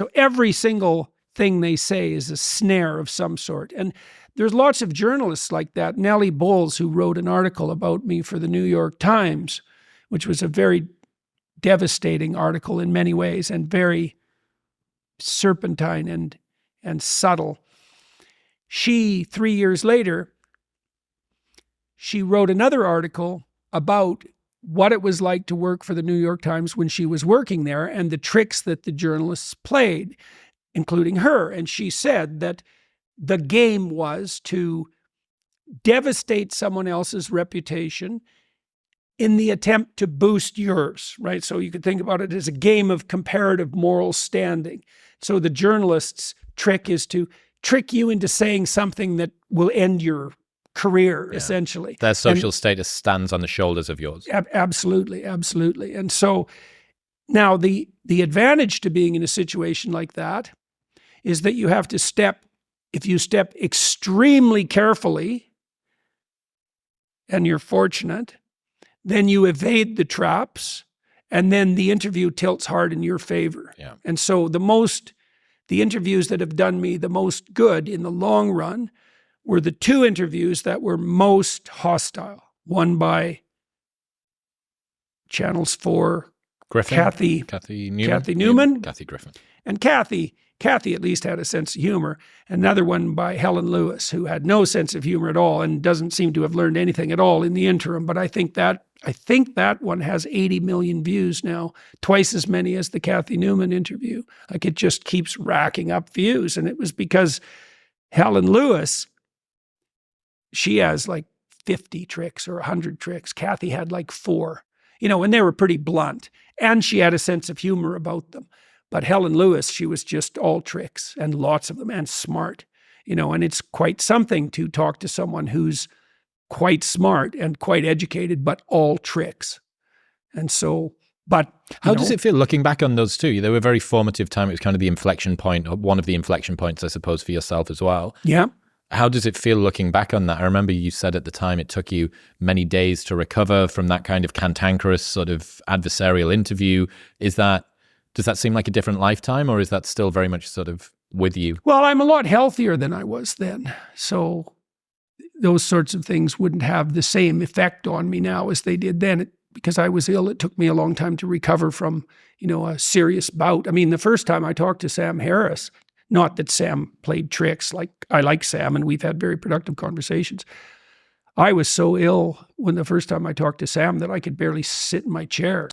So every single thing they say is a snare of some sort. And there's lots of journalists like that. Nellie Bowles, who wrote an article about me for the New York Times, which was a very devastating article in many ways and very serpentine and subtle. She, 3 years later, she wrote another article about what it was like to work for the New York Times when she was working there and the tricks that the journalists played, including her. And she said that the game was to devastate someone else's reputation in the attempt to boost yours, right? So you could think about it as a game of comparative moral standing. So the journalist's trick is to trick you into saying something that will end your career, essentially. Their social status stands on the shoulders of yours. Absolutely, absolutely. And so now the advantage to being in a situation like that is that you have to step, if you step extremely carefully, and you're fortunate, then you evade the traps, and then the interview tilts hard in your favor. Yeah. And so the interviews that have done me the most good in the long run were the two interviews that were most hostile. One by Channel's 4, Griffin, Kathy Newman. Kathy Griffin. And Kathy at least had a sense of humor. Another one by Helen Lewis, who had no sense of humor at all and doesn't seem to have learned anything at all in the interim. But I think that one has 80 million views now, twice as many as the Kathy Newman interview. Like, it just keeps racking up views. And it was because Helen Lewis, she has like 50 tricks or 100 tricks. Kathy had like 4, and they were pretty blunt. And she had a sense of humor about them. But Helen Lewis, she was just all tricks, and lots of them, and smart, and it's quite something to talk to someone who's quite smart and quite educated, but all tricks. And so, but how does it feel looking back on those two? They were a very formative time. It was kind of the inflection point, or one of the inflection points, I suppose, for yourself as well. Yeah. How does it feel looking back on that? I remember you said at the time it took you many days to recover from that kind of cantankerous sort of adversarial interview. Does that seem like a different lifetime, or is that still very much sort of with you? Well, I'm a lot healthier than I was then. So those sorts of things wouldn't have the same effect on me now as they did then. Because I was ill, it took me a long time to recover from, a serious bout. I mean, the first time I talked to Sam Harris, not that Sam played tricks, I like Sam and we've had very productive conversations. I was so ill when the first time I talked to Sam that I could barely sit in my chair.